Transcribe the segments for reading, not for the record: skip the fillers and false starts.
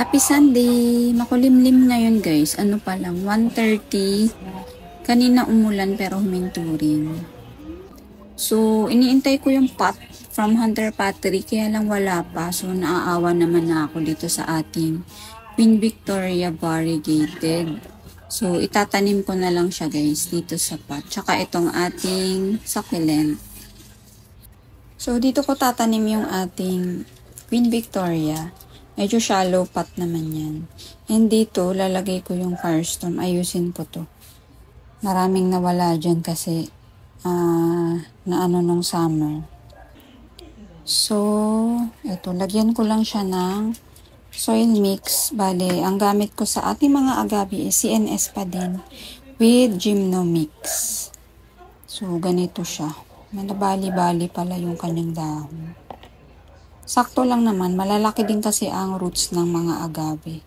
Happy Sunday! Makulimlim ngayon guys. Ano pa lang, 1:30. Kanina umulan pero huminto rin. So, iniintay ko yung pot from Hunter Pottery kaya lang wala pa. So, naaawa naman na ako dito sa ating Queen Victoria variegated. So, itatanim ko na lang siya guys dito sa pot. Tsaka itong ating succulent. So, dito ko tatanim yung ating Queen Victoria. Medyo shallow pot naman yan. And dito, lalagay ko yung firestorm. Ayusin ko to. Maraming nawala dyan kasi na ano nung summer. So, ito. Lagyan ko lang siya ng soil mix. Bale, ang gamit ko sa ating mga agabi is CNS pa din with Gymnomix. So, ganito siya. Malabali-bali pala yung kanyang dahon. Sakto lang naman, malalaki din kasi ang roots ng mga agave.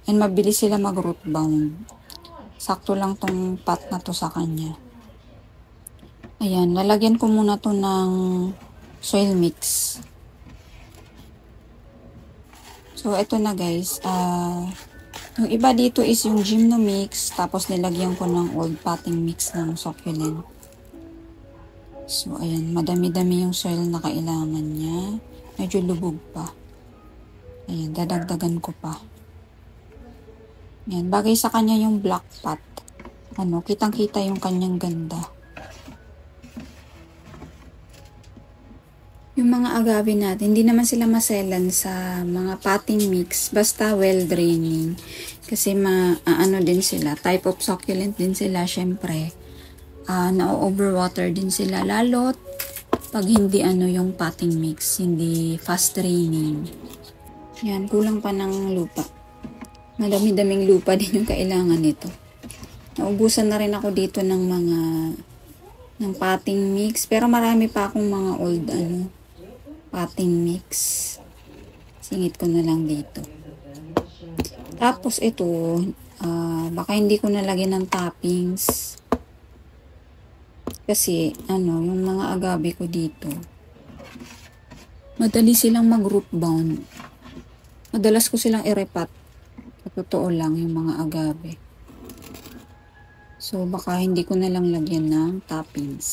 And mabilis sila mag-root bound. Sakto lang tong pot na to sa kanya. Ayan, lalagyan ko muna to ng soil mix. So, ito na guys. Yung iba dito is yung Gymnomix, tapos nilagyan ko ng old potting mix ng succulent. So, ayan, madami-dami yung soil na kailangan niya. Medyo lubog pa. Ayan, dadagdagan ko pa. Ayan, bagay sa kanya yung black pot. Ano, kitang-kita yung kanyang ganda. Yung mga agave natin, hindi naman sila maselan sa mga potting mix, basta well draining. Kasi ano din sila, type of succulent din sila, syempre. Na-overwater din sila, lalo't pag hindi ano yung potting mix, hindi fast draining. Yan, kulang pa ng lupa. Madami-daming lupa din yung kailangan nito. Naubusan na rin ako dito ng potting mix. Pero marami pa akong mga old potting mix. Singit ko na lang dito. Tapos ito, baka hindi ko nalagyan ng toppings. Kasi, yung mga agave ko dito, madali silang mag-root bound. Madalas ko silang i-repat. Sa totoo lang, yung mga agave. So, baka hindi ko na lang lagyan ng toppings.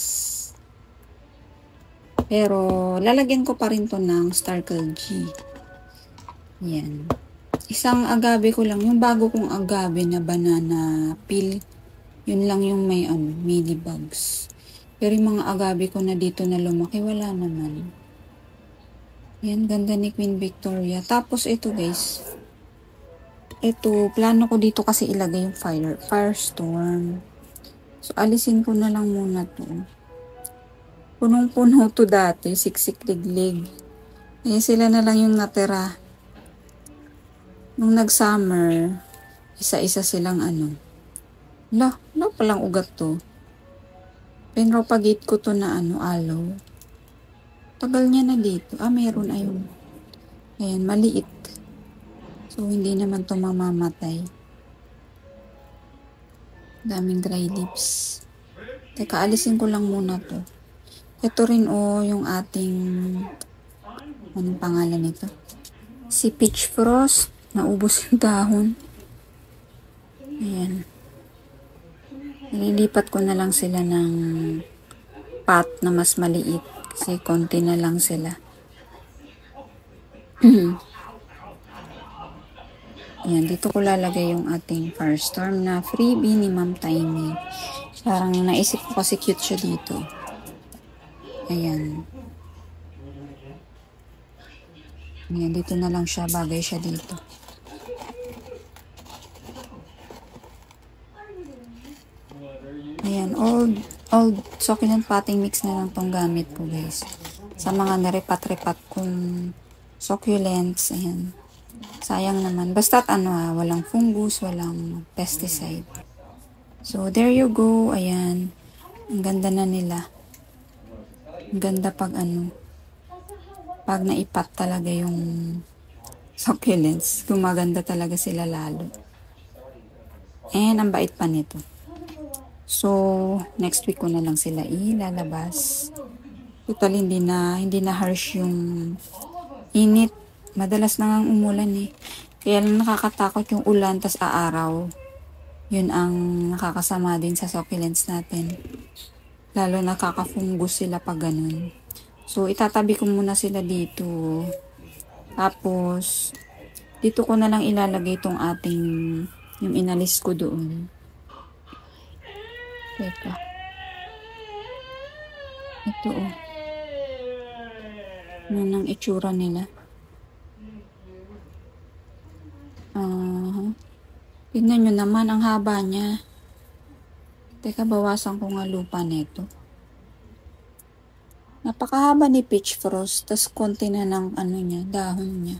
Pero, lalagyan ko pa rin to ng Starkle G. Yan. Isang agave ko lang, yung bago kong agave na banana peel, yun lang yung may mini bugs. Pero yung mga agave ko na dito na lumaki, wala naman. Yan, ganda ni Queen Victoria. Tapos ito guys. Ito, plano ko dito kasi ilagay yung firestorm. So, alisin ko na lang muna to. Punong-puno to dati, siksik-liglig. Eh, sila na lang yung natira. Nung nag-summer, isa-isa silang wala palang ugat to. Pinropagate ko to na aloe. Tagal niya na dito. Meron ayun. Ayan, maliit. So, hindi naman to mamamatay. Daming dry leaves. Teka, alisin ko lang muna to. Ito rin yung ating anong pangalan nito? Si Peach Frost. Naubos yung dahon. Ayan. Nililipat ko na lang sila ng pot na mas maliit kasi konti na lang sila. Ayan, dito ko lalagay yung ating firestorm na freebie ni Ma'am Tiny. Parang naisip ko kasi cute siya dito. Ayan. Ayan, dito na lang siya. Bagay siya dito. Ayan, old succulent potting mix na lang tong gamit ko guys. Sa mga narepat-repat kong succulents, ayan. Sayang naman. Basta walang fungus, walang pesticide. So, there you go. Ayan. Ang ganda na nila. Ang ganda pag pag naipat talaga yung succulents. Gumaganda talaga sila lalo. And ang bait pa nito. So, next week ko na lang sila ilalabas. Total, hindi na harsh yung init. Madalas na ngang umulan eh. Kaya lang nakakatakot yung ulan tas aaraw. Yun ang nakakasama din sa succulents natin. Lalo nakaka-fungus sila pag ganun. So, itatabi ko muna sila dito. Tapos, dito ko na lang ilalagay itong ating, yung inalis ko doon. Teka. Ito oh. Ano nang itsura nila? Tignan nyo naman, ang haba niya. Teka, bawasan ko nga lupa nito. Napakahaba ni Peach Frost, tas konti na ng ano niya, dahon niya.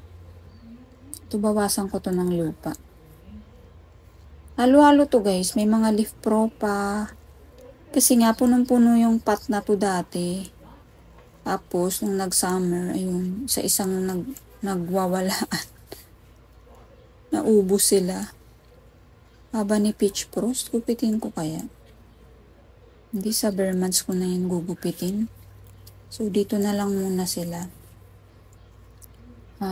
Ito, bawasan ko to ng lupa. Halo-halo to guys, may mga leaf pro pa. Kasi nga, punong-puno yung pot na to dati. Tapos, nung nag-summer, ayun, sa isang nagwawalaan. Naubos sila. Haba ni Peach Frost, gupitin ko kaya. Hindi sa bare months ko na yun gugupitin. So, dito na lang muna sila.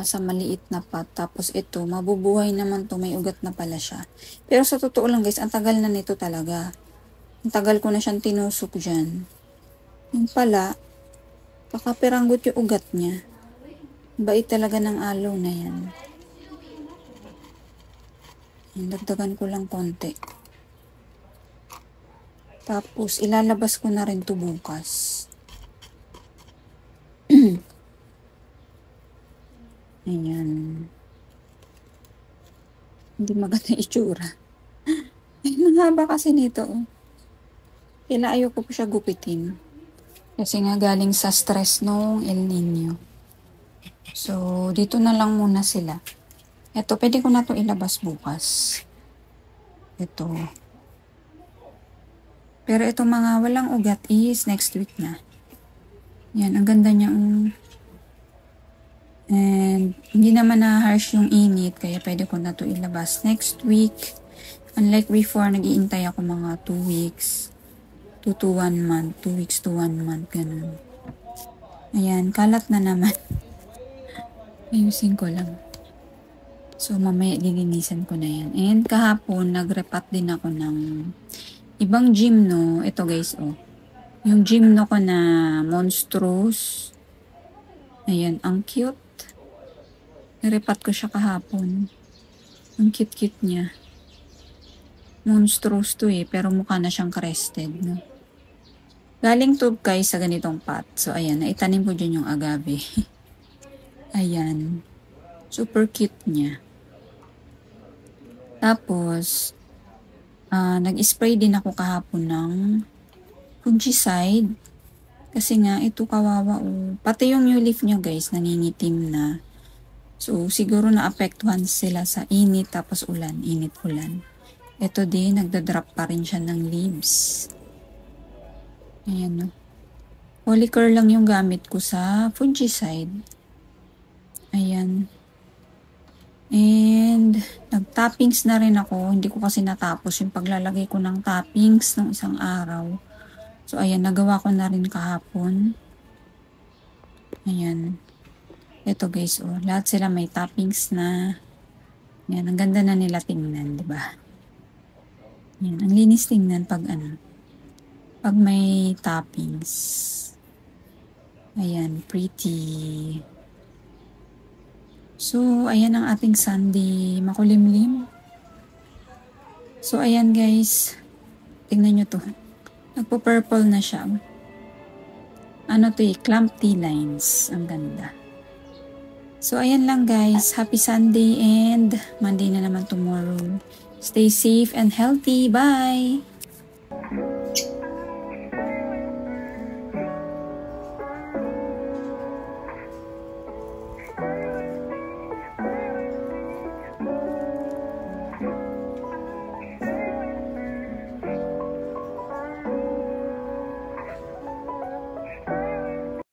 Sa maliit na pot. Tapos ito, mabubuhay naman to. May ugat na pala siya. Pero sa totoo lang guys, ang tagal na nito talaga. Ang tagal ko na siyang tinusok dyan. Yung pala, kakapiranggot yung ugat niya. Bait talaga ng aloe na yan. Dagdagan ko lang konti. Tapos, ilalabas ko na rin to bukas. Ayan. Hindi maganda itsura. Ay, mahaba kasi nito. Oh. Kaya ayoko po siya gupitin. Kasi nga galing sa stress nung El Nino. So, dito na lang muna sila. Ito, pwede ko na to ilabas bukas. Ito. Pero ito mga walang ugat is next week na. Yan, ang ganda niya. And, hindi naman na-harsh yung init, kaya pwede ko na to ilabas next week. Unlike before, nag-iintay ako mga 2 weeks. 2 to 1 month. 2 weeks to 1 month, ganun. Ayan, kalat na naman. Ayusin ko lang. So, mamaya lilinisan ko na yan. And, kahapon, nag-repat din ako ng ibang gymno. Ito guys, oh. Yung gymno ko na monstrous. Ayan, ang cute. Nirepat ko siya kahapon. Ang cute-cute niya. Monstrous to eh, pero mukha na siyang crested, no? Galing to guys sa ganitong pot. So, ayan, naitanim ko dyan yung agave. Ayan. Super cute niya. Tapos, nag-spray din ako kahapon ng fungicide. Kasi nga, ito kawawa. Oh. Pati yung new leaf niya guys, nangingitim na. So, siguro naapektuhan sila sa init tapos ulan. Init-ulan. Ito din, nagda-drop pa rin siya ng leaves. Ayan, no. Polycur lang yung gamit ko sa fungicide. Ayan. And, nag-toppings na rin ako. Hindi ko kasi natapos yung paglalagay ko ng toppings ng isang araw. So, ayan, nagawa ko na rin kahapon. Ayan. Ito guys, oh, lahat sila may toppings na. Ayan, ang ganda na nila tingnan, di ba? Ayan, ang linis tingnan pag ano, pag may toppings. Ayan, pretty. So, ayan ang ating Sunday, makulimlim. So, ayan guys, tingnan nyo to. Nagpo-purple na siya. Ano to eh, clump tea lines. Ang ganda. So, ayan lang guys. Happy Sunday and Monday na naman tomorrow. Stay safe and healthy. Bye!